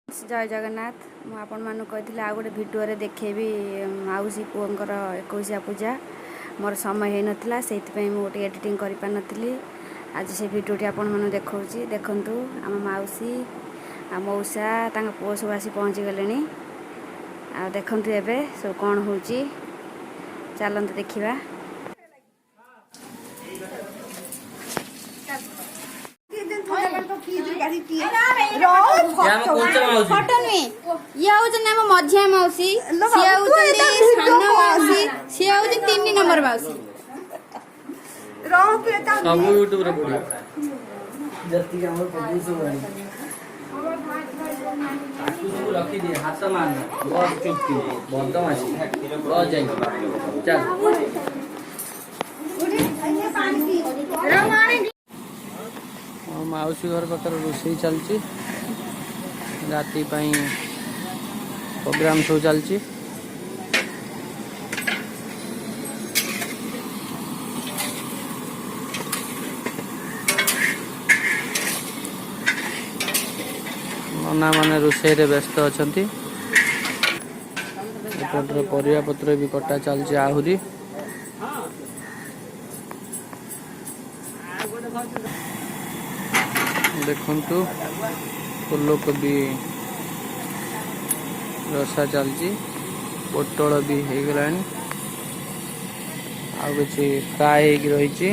जय जगन्नाथ मु आपण मानु कही आ गोटे भिडियो देखेबी मौसी पुअर 21 पूजा मोर समय हो नाला से गोटे एडिटिंग कर पार नी आज से भिडियोटी आपण मानु देखौची देखंतु आम मौसी आ मौसा तांग पुओ सब आसी पहुँची गले आ देखंतु एबे सब कौन होची चलंतु देखिबा। फोटो नुहे ये हूँ मझिया मौसी सी हूँ मौसी सी हूँ 3 नंबर मौसी सब यूट्यूब रे पड़ियो जति के हमर पब्लिश हो गई सब रखी दे हाथ मारना बहुत चुप की बदमाशी रह जाई चल मौसी घर पाकर रोषे चलती राति प्रोग्राम सब चलती नना माने रोषे रे व्यस्त अछंती परिया पत्र भी कटा चलती आहुरी देखंतु फूलकोबी रसा चलती पोटल भी हो गला आ कि फ्राए हो रही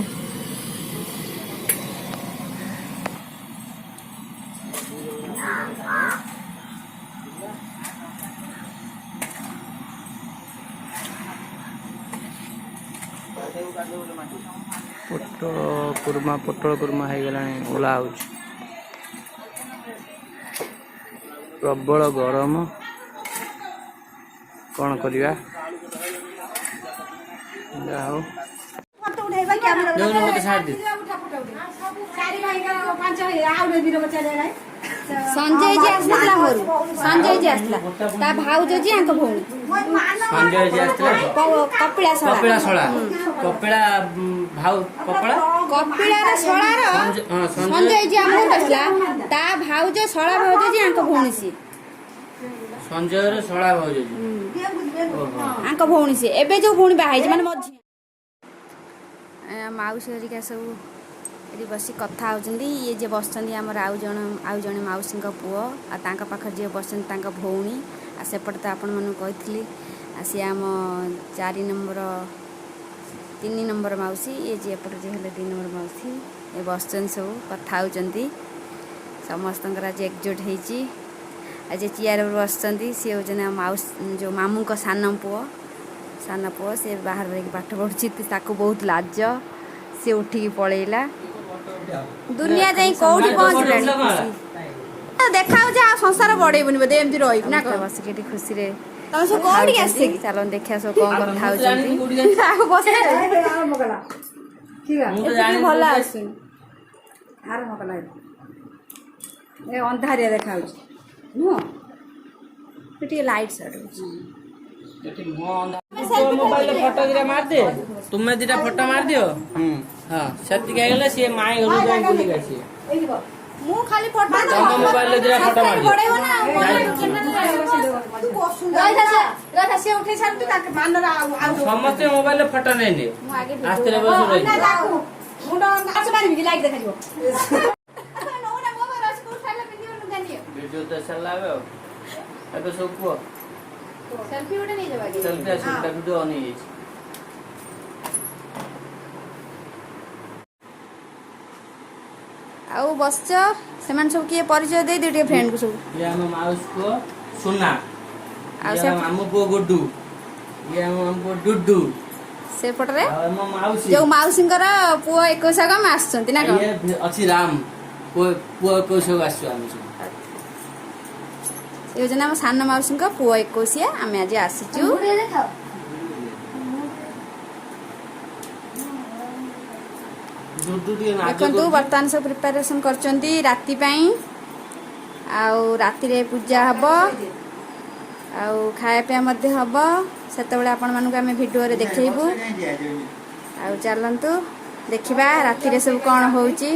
पोटल कुर्मा हो गला ओला हो प्रबल गरम कौन करवा संजय जी आसला घर संजय जी आसला ता भाउज जी आंक भौणी संजय जी आसला कपिला सळा भाउ कपिला रे सळार संजय जी आमु आसला ता भाउज सळा भाउज जी आंक भौणी सी संजय रे सळा भाउज जी आंक भौणी सी एबे जो भौणी बाहाई जी माने मझी माउसी हरिका सब ये बस कथा होती ये जे बस आउ जन मौसी पुओ आ पाखर जे बस भौणी आ सेपटे तो आपण मन कही सी आम 4 नंबर 3 नंबर मौसी ये जे एपटे जे 2 नंबर मौसी ये बस सब कथा होती समस्त आज एकजुट होती आज चेयर बस सी हूँ मौस जो मामू का सान पुओ सी बाहर रही पाठ पढ़ुची बहुत लाज सी उठिकी पलैला दुनिया जाई कोठी पहुंचलानी देखा संसार बड़ेबनी बोधे एमती रही ना बस के खुशी रे तुम सब कोठी आसे चलो देखिया सब कोन कथा होचंती आगो बस ठीक है भला आसुन हार मकला ए अंधारिया देखा होची नो पिटी लाइट सड मोबाइल फोटो दिरा मार दे तुम्हें दिरा फोटो मार दियो हां सत्य कह गेले से माई घर जाई बुली गसी मु खाली फोटो तुम मोबाइल दिरा फोटो मार बड़े हो ना राधा से उठे छान तू ताके मानरा समस्त मोबाइल फोटो नै ने आस्ते बस रही मुंडा नाच मारी भी लाइक देखा दियो नो ना मोबाइल स्कूल खाइला वीडियो न गानियो वीडियो तो चला गयो अबे सब को सेल्फी उठे नहीं जवागी सेल्फी आसे वीडियो ऑन है आउ बसच सेमान सब किए परिचय दे दियो फ्रेंड को सब ये हम माउस को सुना आ ये मामू को गुड्डू ये हम हमको डुड्डू से पटरे हम माउसी जो माउसिंगर पुओ 21 गम आछंती ना क ये अछि राम पुओ 21 आछो हम सब योजना हम सान मौसी पुओ 21 आम आज आसीचु देखु बर्तमान सब प्रिपेरेसन करचंती राति पई आउ राति रे पूजा हबो आउ खाया पे मध्य हबो सेते बेले आपण मानु आमे वीडियो रे देखैबू आउ चलंतु देखिबा राति रे सब कोन होउची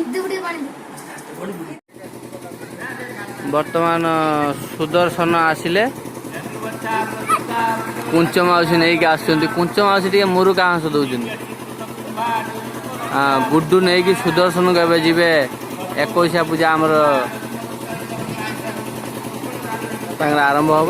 बर्तमान सुदर्शन आसिले कुंच माउसी नहीं आसुच्च कुंच माउसी टे मुरुका हाँस दौरान गुड्डू नहीं कि सुदर्शन को जी 21 पूजा आमर आरंभ हम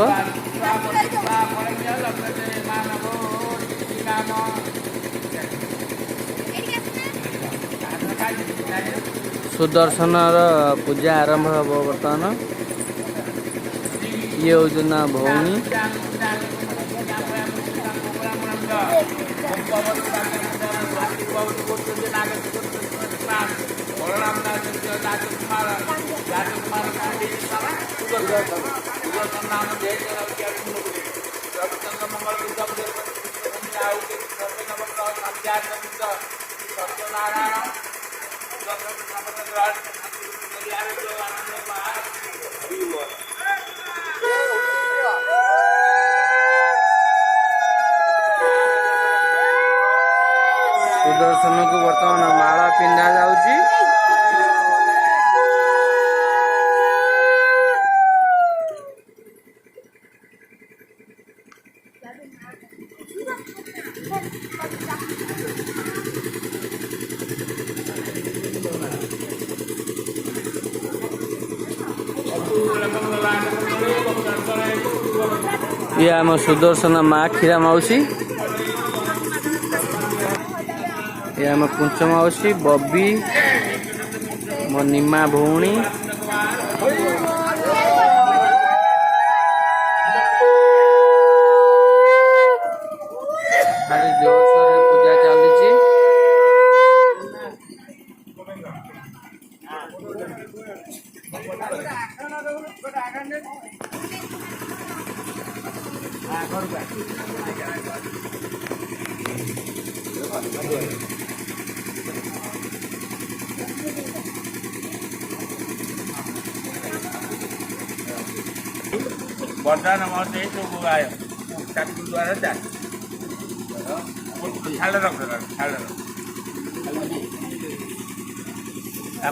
सुदर्शन पूजा आरंभ हम बर्तमान ये हूँ ना भौणी सुदर्शन को बर्तमान माला पिंधा जाउची ये आम सुदर्शन माँ क्षीरा मौसी ये आम कुंच मौसी बबी मो निमा भौणी जोरसोर पूजा चली बर्दान मते तो बुआयो सात गुरुद्वारा जा छाड़ रख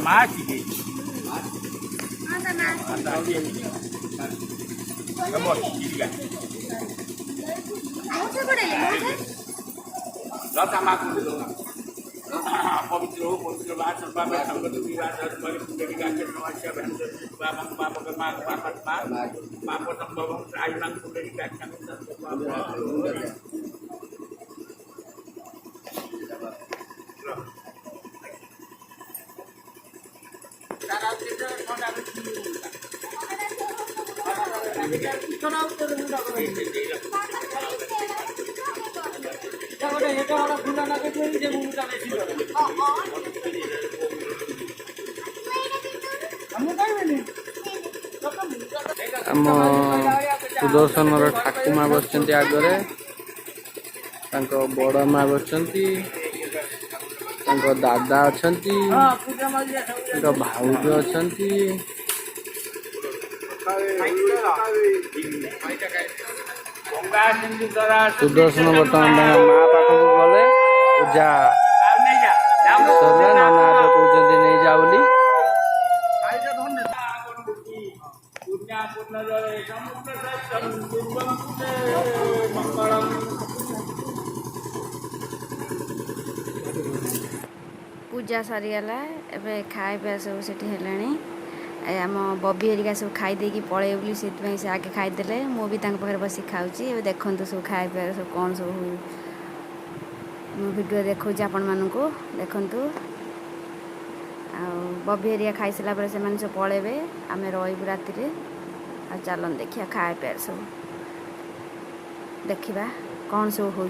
माँ की पवित्र हो पवित्र बात संगत पाप संभव आयुमान आम सुदर्शन ठाकुमा बस आगे बड़ माँ बस दादा अच्छा भाउज अच्छा सुदर्शन बर्तमान माँ पाखक गले पूजा सरला नाना कहते नहीं जा बोली पूजा सरीगला एबे खाए पिया सब से आम बबी हरिका सब खाई देकी पड़े बोली से आगे खाईदे मु भी पाखे बस खाऊँगी ए देखु सब खाए पिया सब कौन सब वीडियो देखा आपण मानक देखु बबी हरिया खाई सारा पर से सब पलैबे आम रही राति आ चलन देखिया खाए पिया सब देखा कौन सब हो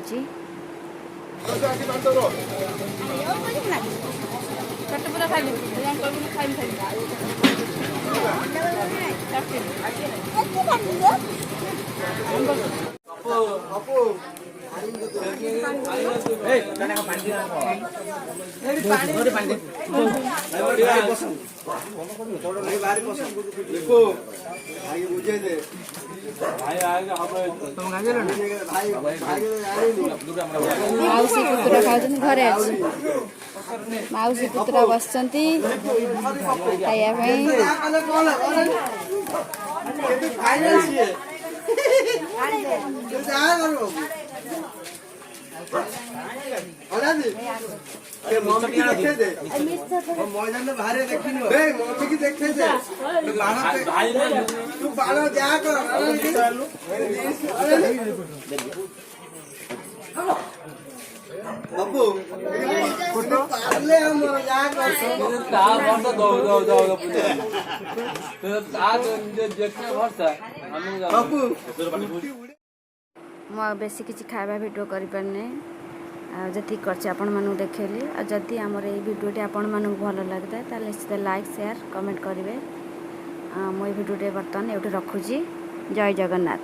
माउसी पुतुरा खाऊँ घरे माउसी पुतुरा बस खाया बेसी किसी खाଇବା भिडियो करें जी कर आपण मानू देखली जदि आमर ये भिडियोटी आपण मानू भल लगता है निश्चित लाइक शेयर कमेंट करेंगे। मुझे भिडियोटे बर्तमान ये रखुची। जय जगन्नाथ।